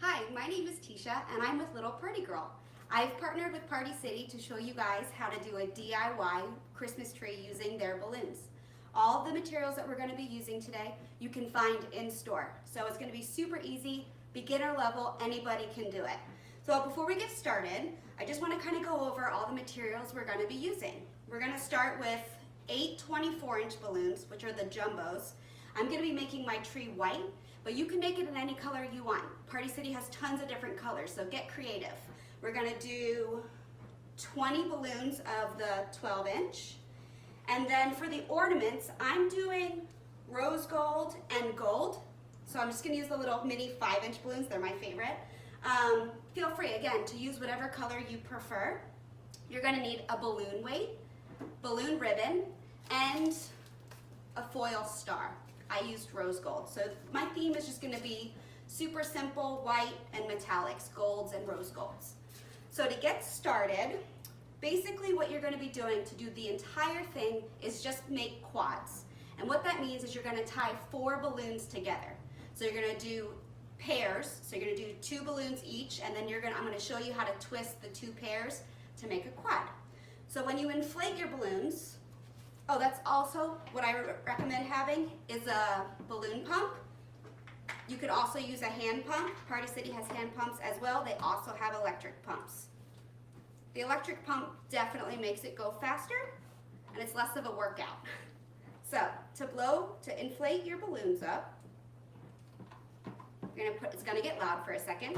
Hi, my name is Tisha and I'm with Little Party Girl. I've partnered with Party City to show you guys how to do a DIY Christmas tree using their balloons. All of the materials that we're going to be using today you can find in store. So it's going to be super easy, beginner level, anybody can do it. So before we get started, I just want to kind of go over all the materials we're going to be using. We're going to start with 8 24-inch balloons, which are the jumbos. I'm going to be making my tree white, but you can make it in any color you want. Party City has tons of different colors, so get creative. We're going to do 20 balloons of the 12-inch. And then for the ornaments, I'm doing rose gold and gold. So I'm just going to use the little mini 5-inch balloons. They're my favorite. Feel free, again, to use whatever color you prefer. You're going to need a balloon weight, balloon ribbon, and a foil star. I used rose gold. So my theme is just going to be super simple, white and metallics, golds and rose golds. So to get started, basically what you're going to be doing to do the entire thing is just make quads. And what that means is you're going to tie 4 balloons together. So you're going to do pairs, so you're going to do 2 balloons each, and then I'm going to show you how to twist the 2 pairs to make a quad. So when you inflate your balloons, oh, that's also what I recommend having is a balloon pump. You could also use a hand pump. Party City has hand pumps as well. They also have electric pumps. The electric pump definitely makes it go faster and it's less of a workout. So to inflate your balloons up, it's gonna get loud for a second.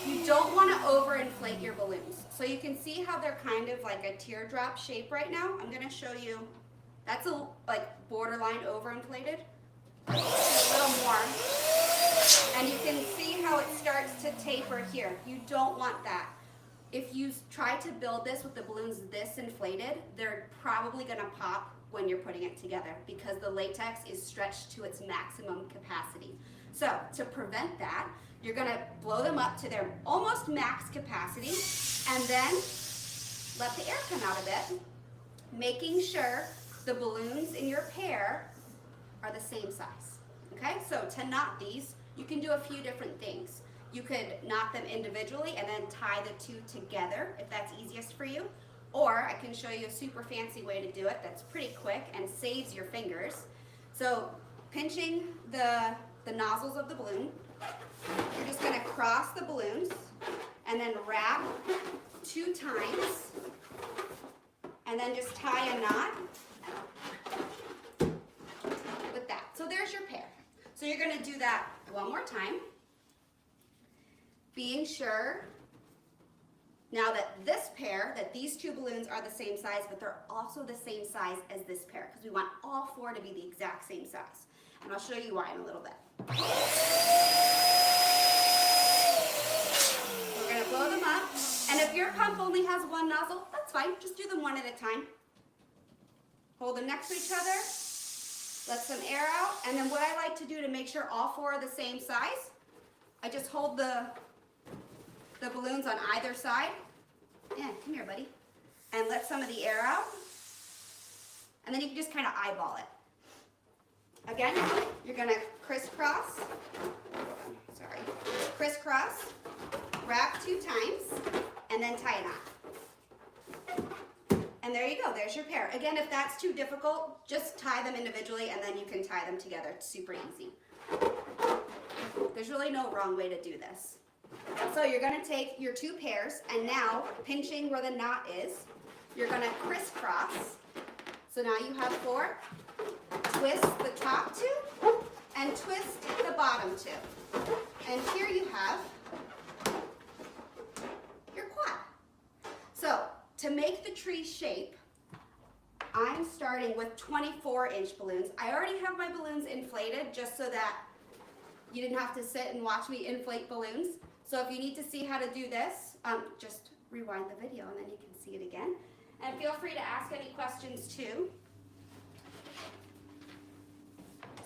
You don't want to overinflate your balloons. So you can see how they're kind of like a teardrop shape right now. I'm going to show you. That's like borderline overinflated. A little more. And you can see how it starts to taper here. You don't want that. If you try to build this with the balloons this inflated, they're probably going to pop when you're putting it together because the latex is stretched to its maximum capacity. So to prevent that, you're going to blow them up to their almost max capacity and then let the air come out of it, making sure the balloons in your pair are the same size. Okay, so to knot these, you can do a few different things. You could knot them individually and then tie the 2 together if that's easiest for you. Or I can show you a super fancy way to do it that's pretty quick and saves your fingers. So pinching the nozzles of the balloon, you're just going to cross the balloons and then wrap 2 times and then just tie a knot with that. So there's your pair. So you're going to do that one more time, being sure now that these 2 balloons are the same size, but they're also the same size as this pair because we want all 4 to be the exact same size. And I'll show you why in a little bit. We're going to blow them up. And if your pump only has 1 nozzle, that's fine. Just do them one at a time. Hold them next to each other. Let some air out. And then what I like to do to make sure all 4 are the same size, I just hold the balloons on either side. Yeah, come here, buddy. And let some of the air out. And then you can just kind of eyeball it. Again, you're going to crisscross, wrap 2 times, and then tie a knot. And there you go, there's your pair. Again, if that's too difficult, just tie them individually and then you can tie them together. It's super easy. There's really no wrong way to do this. So you're going to take your 2 pairs and now, pinching where the knot is, you're going to crisscross. So now you have 4. Twist the top 2 and twist the bottom 2. And here you have your quad. So to make the tree shape, I'm starting with 24-inch balloons. I already have my balloons inflated just so that you didn't have to sit and watch me inflate balloons. So if you need to see how to do this, just rewind the video and then you can see it again. And feel free to ask any questions too.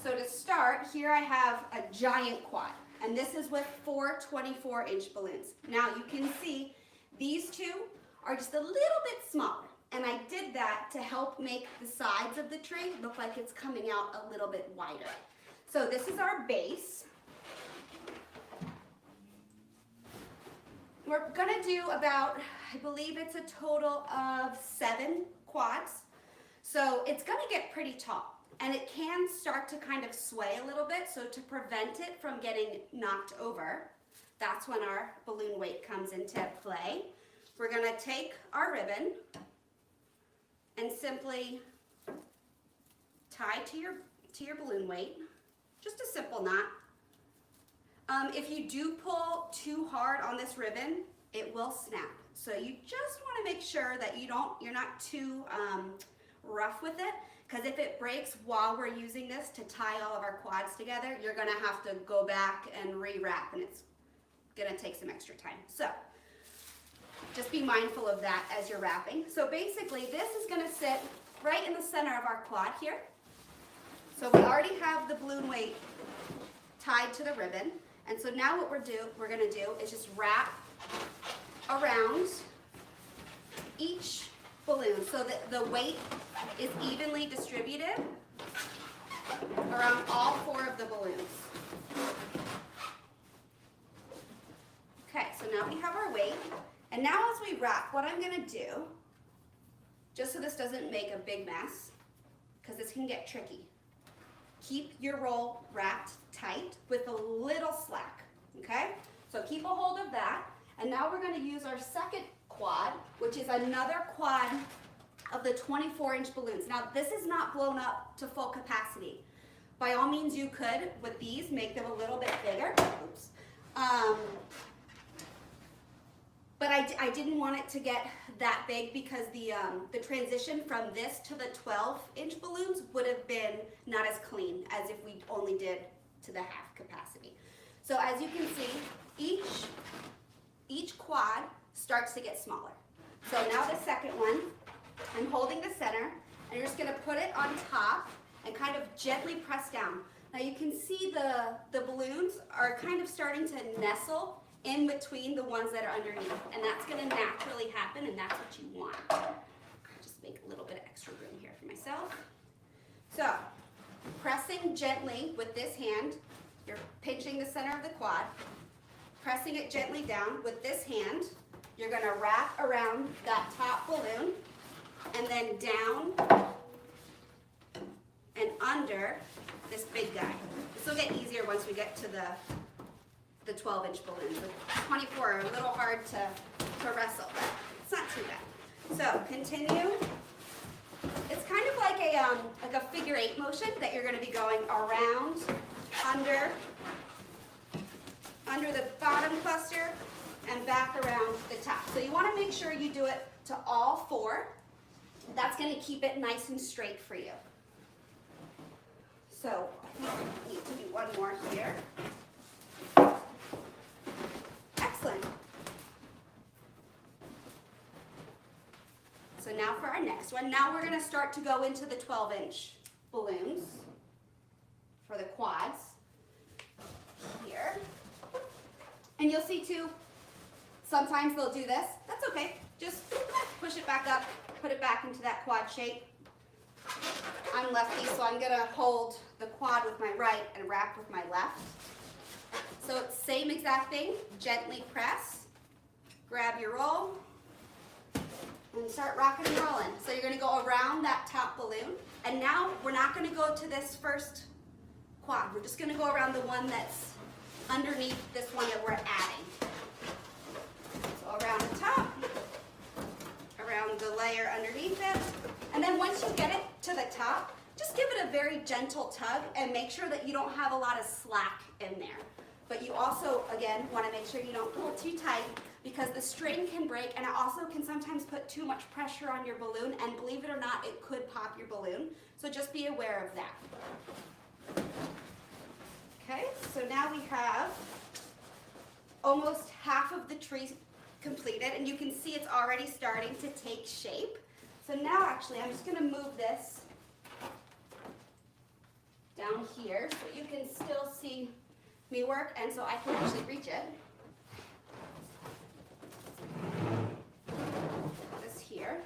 So to start, here I have a giant quad, and this is with 4 24-inch balloons. Now you can see these 2 are just a little bit smaller, and I did that to help make the sides of the tree look like it's coming out a little bit wider. So this is our base. We're gonna do about, I believe it's a total of 7 quads. So it's gonna get pretty tall, and it can start to kind of sway a little bit. So to prevent it from getting knocked over, that's when our balloon weight comes into play. We're gonna take our ribbon and simply tie to your balloon weight, just a simple knot. If you do pull too hard on this ribbon, it will snap. So you just want to make sure that you're not too rough with it, because if it breaks while we're using this to tie all of our quads together, you're going to have to go back and rewrap, and it's going to take some extra time. So just be mindful of that as you're wrapping. So basically this is going to sit right in the center of our quad here. So we already have the balloon weight tied to the ribbon. And so now what we're going to do is just wrap around each balloon so that the weight is evenly distributed around all 4 of the balloons. Okay, so now we have our weight. And now as we wrap, what I'm going to do, just so this doesn't make a big mess, because this can get tricky, keep your roll wrapped tight with a little slack, okay? So keep a hold of that. And now we're going to use our second quad, which is another quad of the 24-inch balloons. Now this is not blown up to full capacity. By all means you could, with these, make them a little bit bigger. Oops. But I didn't want it to get that big because the transition from this to the 12-inch balloons would have been not as clean as if we only did to the half capacity. So as you can see, each quad starts to get smaller. So now the second one, I'm holding the center, and you're just gonna put it on top and kind of gently press down. Now you can see the balloons are kind of starting to nestle in between the ones that are underneath, and that's going to naturally happen, and that's what you want. Just make a little bit of extra room here for myself. So pressing gently with this hand, you're pinching the center of the quad, pressing it gently down with this hand, you're going to wrap around that top balloon and then down and under this big guy. This will get easier once we get to the 12-inch balloons. The 24 are a little hard to wrestle, but it's not too bad. So continue. It's kind of like a figure 8 motion that you're going to be going around, under the bottom cluster, and back around the top. So you want to make sure you do it to all 4. That's going to keep it nice and straight for you. So I think we need to do one more here. Excellent. So now for our next one. Now we're going to start to go into the 12-inch balloons for the quads here. And you'll see too, sometimes they'll do this. That's okay. Just push it back up, put it back into that quad shape. I'm lefty, so I'm going to hold the quad with my right and wrap with my left. So it's same exact thing, gently press, grab your roll, and start rocking and rolling. So you're going to go around that top balloon, and now we're not going to go to this first quad. We're just going to go around the one that's underneath this one that we're adding. So around the top, around the layer underneath it, and then once you get it to the top, just give it a very gentle tug and make sure that you don't have a lot of slack in there. But you also, again, want to make sure you don't pull too tight because the string can break, and it also can sometimes put too much pressure on your balloon, and believe it or not, it could pop your balloon. So just be aware of that. Okay, so now we have almost half of the tree completed, and you can see it's already starting to take shape. So now actually I'm just going to move this down here so you can still see me work, and so I can actually reach it. This here.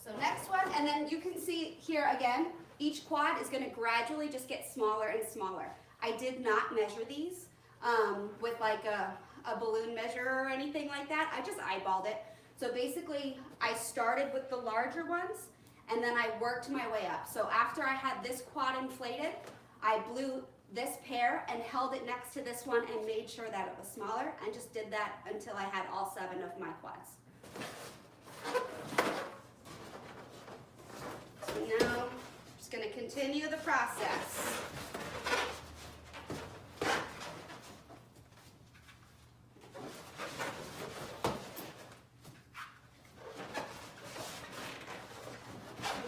So next one, and then you can see here again, Each quad is gonna gradually just get smaller and smaller. I did not measure these with like a balloon measure or anything like that. I just eyeballed it. So basically, I started with the larger ones and then I worked my way up. So after I had this quad inflated, I blew this pair and held it next to this one and made sure that it was smaller, and just did that until I had all 7 of my quads. So now, I'm just gonna continue the process.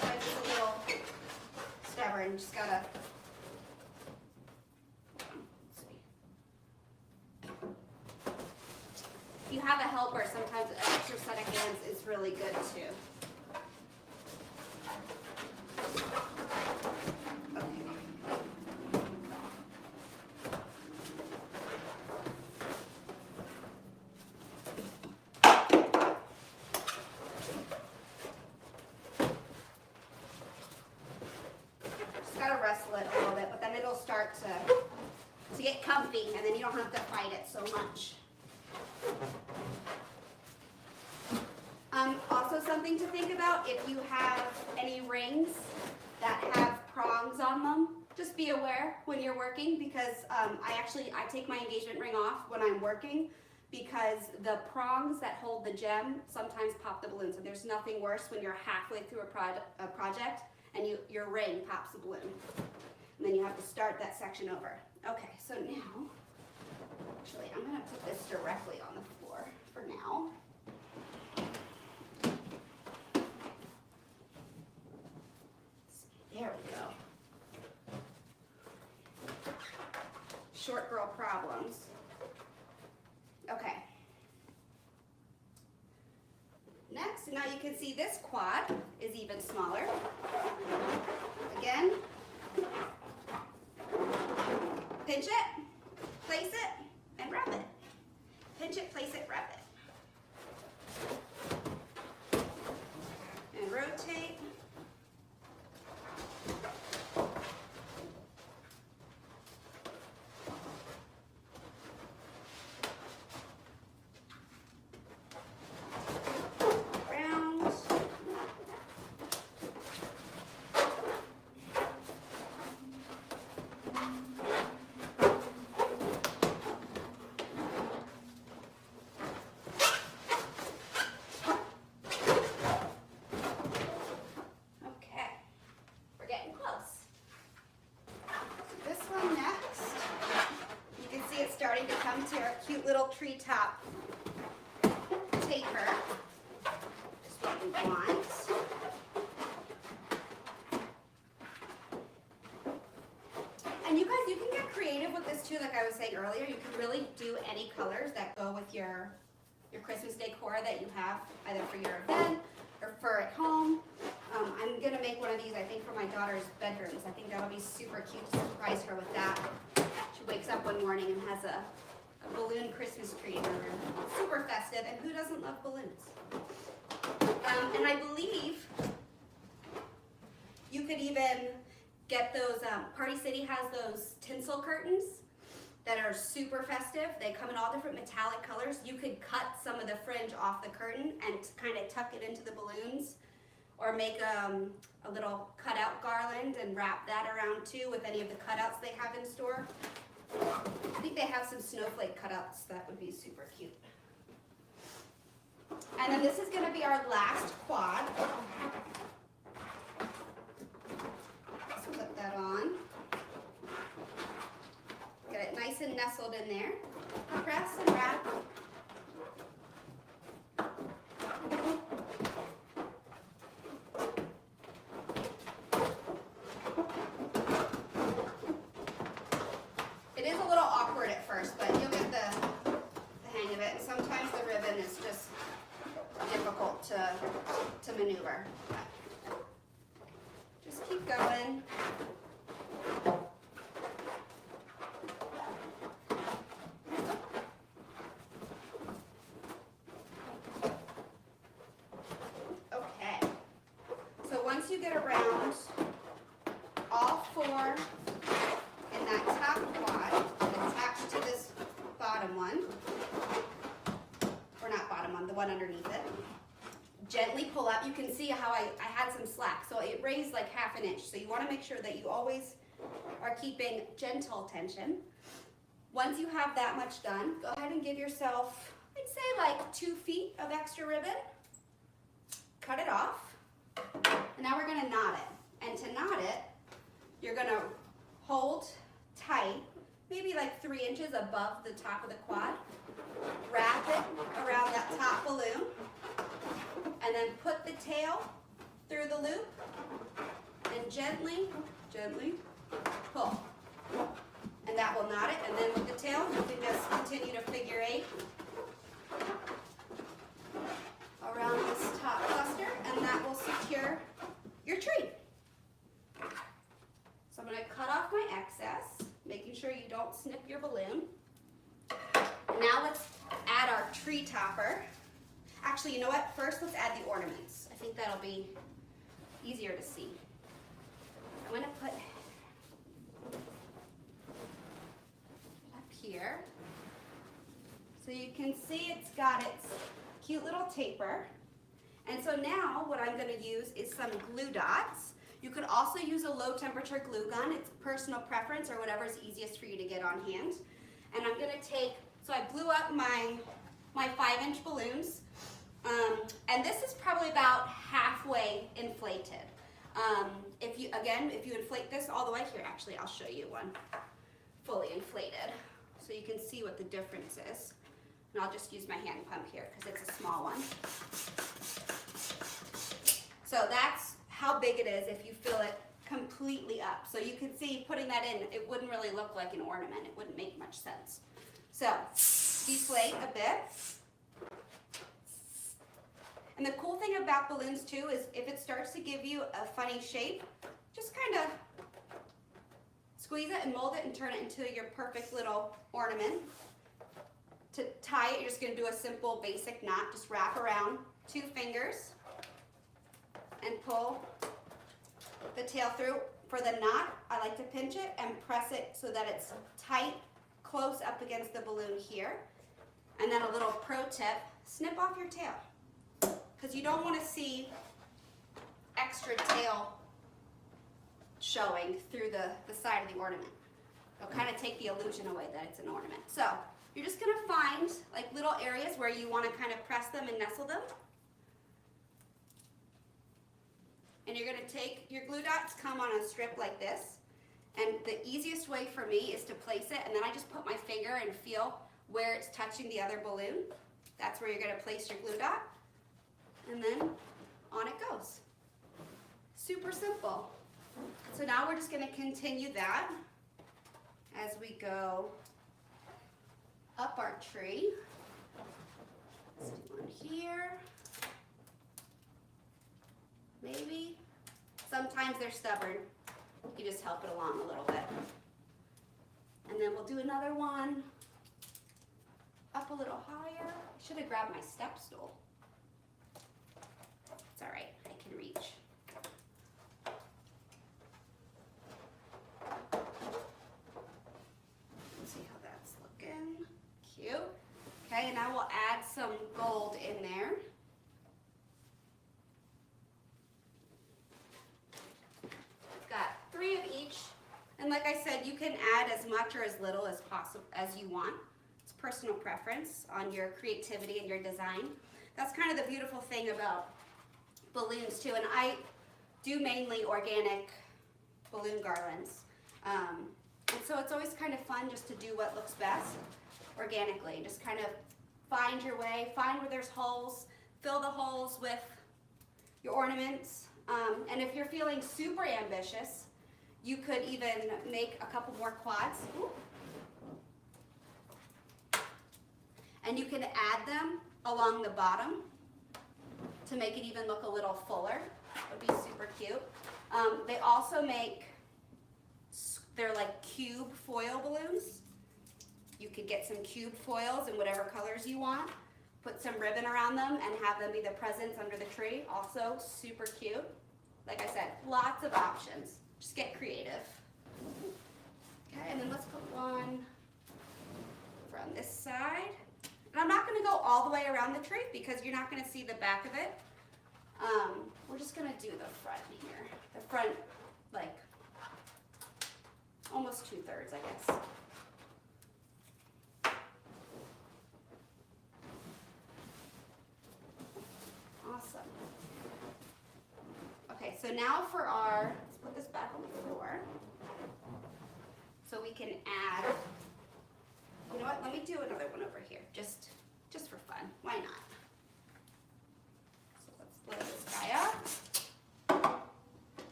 Sometimes it's a little stubborn, just gotta. If you have a helper, sometimes an extra set of hands is really good too. Just gotta wrestle it a little bit, but then it'll start to get comfy, and then you don't have to fight it so much. Also something to think about, if you have any rings that have prongs on them, just be aware when you're working, because I take my engagement ring off when I'm working, because the prongs that hold the gem sometimes pop the balloon. So there's nothing worse when you're halfway through a project and your ring pops the balloon. And then you have to start that section over. Okay, so now, actually I'm gonna put this directly on the floor for now. There we go. Short girl problems. Okay. Next, now you can see this quad is even smaller. Again, pinch it, place it, and wrap it. Pinch it, place it, wrap it. And rotate. To our cute little treetop taper. Just what we want. And you guys, you can get creative with this too, like I was saying earlier. You can really do any colors that go with your Christmas decor that you have, either for your event or for at home. I'm gonna make one of these, I think, for my daughter's bedrooms. I think that'll be super cute to surprise her with that. She wakes up one morning and has a balloon Christmas tree in her room. Super festive, and who doesn't love balloons? And I believe you could even get those, Party City has those tinsel curtains that are super festive. They come in all different metallic colors. You could cut some of the fringe off the curtain and kind of tuck it into the balloons, or make a little cutout garland and wrap that around too with any of the cutouts they have in store. I think they have some snowflake cutouts that would be super cute. And then this is going to be our last quad. Let's put that on. Get it nice and nestled in there. Press and wrap. But you'll get the hang of it. And sometimes the ribbon is just difficult to maneuver. But just keep going. Okay. So once you get around bun underneath it. Gently pull up. You can see how I had some slack, so it raised like half an inch. So you want to make sure that you always are keeping gentle tension. Once you have that much done, go ahead and give yourself, I'd say like 2 feet of extra ribbon. Cut it off. And now we're going to knot it. And to knot it, you're going to hold tight, maybe like 3 inches above the top of the quad. Wrap it around that top balloon. And then put the tail through the loop and gently pull. And that will knot it. And then with the tail, you can just continue to figure 8 around this top cluster, and that will secure your tree. So I'm going to cut off my excess, making sure you don't snip your balloon. And now let's add our tree topper. Actually, you know what? First, let's add the ornaments. I think that'll be easier to see. I'm going to put up here. So you can see it's got its cute little taper. And so now what I'm going to use is some glue dots. You could also use a low temperature glue gun. It's personal preference, or whatever's easiest for you to get on hand. And I'm going to take, so I blew up my 5-inch balloons. And this is probably about halfway inflated. If you inflate this all the way, here actually I'll show you one fully inflated so you can see what the difference is. And I'll just use my hand pump here because it's a small one. So that's how big it is if you fill it completely up. So you can see putting that in, it wouldn't really look like an ornament. It wouldn't make much sense. So deflate a bit. And the cool thing about balloons too is if it starts to give you a funny shape, just kind of squeeze it and mold it and turn it into your perfect little ornament. To tie it, you're just going to do a simple basic knot. Just wrap around 2 fingers and pull the tail through. For the knot, I like to pinch it and press it so that it's tight, close up against the balloon here. And then a little pro tip, snip off your tail, because you don't want to see extra tail showing through the side of the ornament. It'll kind of take the illusion away that it's an ornament. So you're just going to find like little areas where you want to kind of press them and nestle them. And you're going to take your glue dots, come on a strip like this. And the easiest way for me is to place it, and then I just put my finger and feel where it's touching the other balloon. That's where you're going to place your glue dot. And then on it goes. Super simple. So now we're just going to continue that as we go up our tree. Let's do one here. Maybe. Sometimes they're stubborn. You just help it along a little bit. And then we'll do another one up a little higher. I should have grabbed my step stool. It's all right, I can reach. Let's see how that's looking. Cute. Okay, and now we'll add some gold in there. Got 3 of each. And like I said, you can add as much or as little as possible as you want. It's personal preference on your creativity and your design. That's kind of the beautiful thing about balloons too, and I do mainly organic balloon garlands, and so it's always kind of fun just to do what looks best organically. Just kind of find your way, find where there's holes, fill the holes with your ornaments, and if you're feeling super ambitious, you could even make a couple more quads. Ooh. And you can add them along the bottom to make it even look a little fuller. That would be super cute. They also make, they're like cube foil balloons. You could get some cube foils in whatever colors you want, put some ribbon around them and have them be the presents under the tree. Also super cute. Like I said, lots of options. Just get creative. Okay, and then let's put one from this side. And I'm not going to go all the way around the tree because you're not going to see the back of it. We're just going to do the front here. The front, like, almost 2/3, I guess. Awesome. Okay, so now for our, let's put this back on the floor so we can add, you know what, let me do another one over here, just for fun, why not? So let's blow this guy up.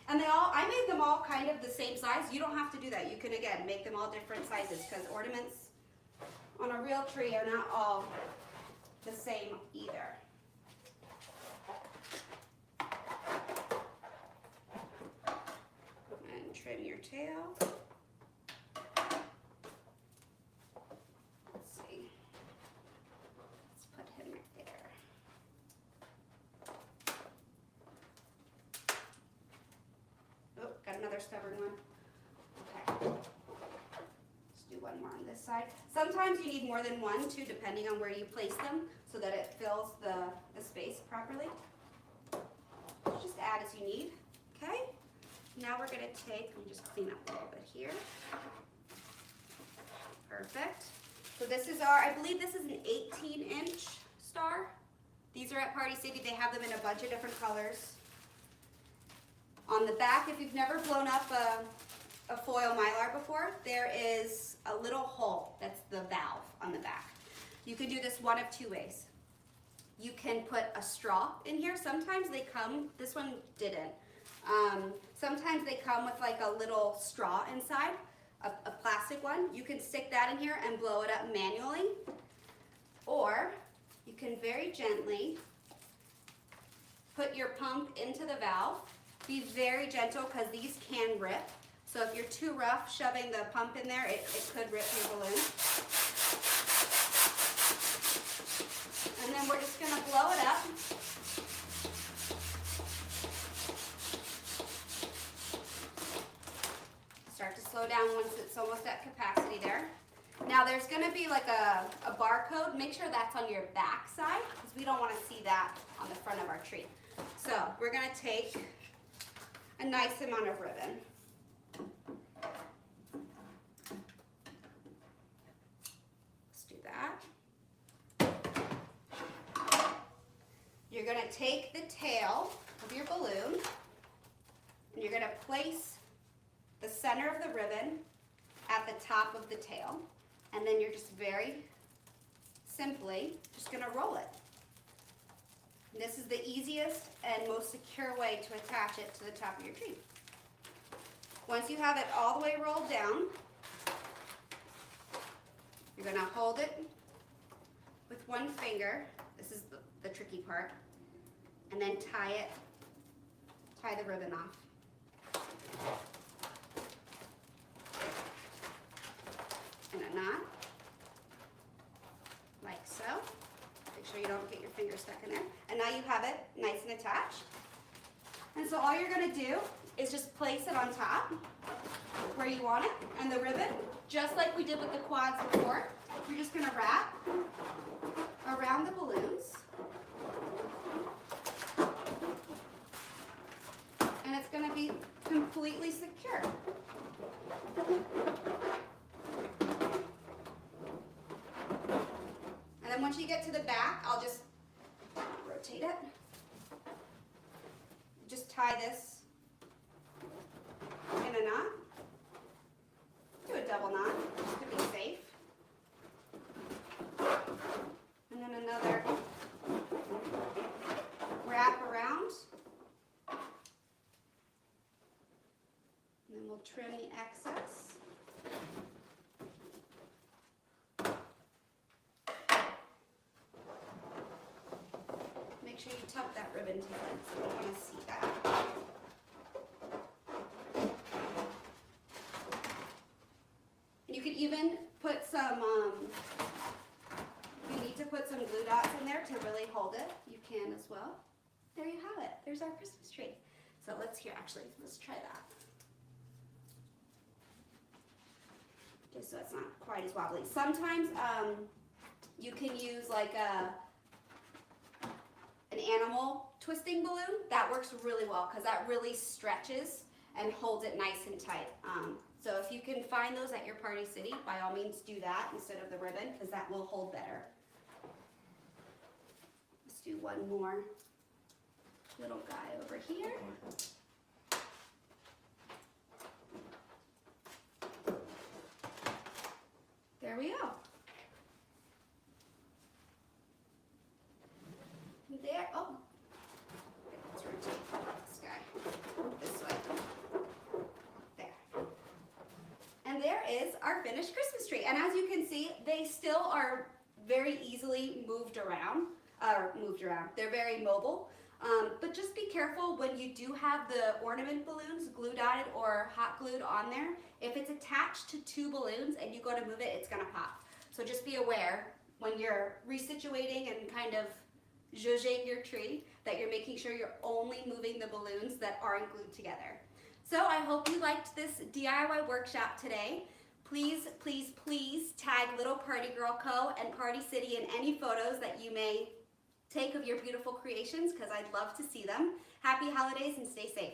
And I made them all kind of the same size. You don't have to do that. You can, again, make them all different sizes because ornaments on a real tree are not all the same either. And trim your tail. Let's see. Let's put him right there. Oh, got another stubborn one. Okay. Let's do one more on this side. Sometimes you need more than one too, depending on where you place them, so that it fills the space properly. Just add as you need, okay? Now we're gonna take, let me just clean up a little bit here. Perfect. So this is our, I believe this is an 18-inch star. These are at Party City. They have them in a bunch of different colors. On the back, if you've never blown up a foil mylar before, there is a little hole. That's the valve on the back. You can do this one of two ways. You can put a straw in here. Sometimes they come, this one didn't. Sometimes they come with like a little straw inside, a plastic one. You can stick that in here and blow it up manually. Or you can very gently put your pump into the valve. Be very gentle because these can rip. So if you're too rough shoving the pump in there, it could rip your balloon. And then we're just going to blow it up. Start to slow down once it's almost at capacity there. Now there's going to be like a barcode. Make sure that's on your back side because we don't want to see that on the front of our tree. So we're going to take a nice amount of ribbon. Let's do that. You're going to take the tail of your balloon and you're going to place the center of the ribbon at the top of the tail, and then you're just very simply just going to roll it. And this is the easiest and most secure way to attach it to the top of your tree. Once you have it all the way rolled down, you're going to hold it with one finger. This is the tricky part. And then tie the ribbon off. In a knot, like so. Make sure you don't get your finger stuck in there. And now you have it nice and attached. And so all you're going to do is just place it on top where you want it. And the ribbon, just like we did with the quads before, you're just going to wrap around the balloons. And it's going to be completely secure. And then once you get to the back, I'll just rotate it. Just tie this in a knot. Do a double knot, just to be safe. And then another wrap around. And then we'll trim the excess. Make sure you tuck that ribbon tail in, so we don't want to see that. And you could even put some, if you need to put some glue dots in there to really hold it, you can as well. There you have it. There's our Christmas tree. So let's try that. just so it's not quite as wobbly. Sometimes you can use like an animal twisting balloon. That works really well because that really stretches and holds it nice and tight. So if you can find those at your Party City, by all means do that instead of the ribbon because that will hold better. Let's do one more little guy over here. There we go. There, oh, let's rotate this guy this way. There. And there is our finished Christmas tree. And as you can see, they still are very easily moved around. They're very mobile. But just be careful when you do have the ornament balloons glue dotted or hot glued on there. If it's attached to two balloons and you go to move it, it's gonna pop. So just be aware when you're resituating and kind of zhuzhing your tree that you're making sure you're only moving the balloons that aren't glued together. So I hope you liked this DIY workshop today. Please, please, please tag Little Party Girl Co. and Party City in any photos that you may take of your beautiful creations because I'd love to see them. Happy holidays and stay safe.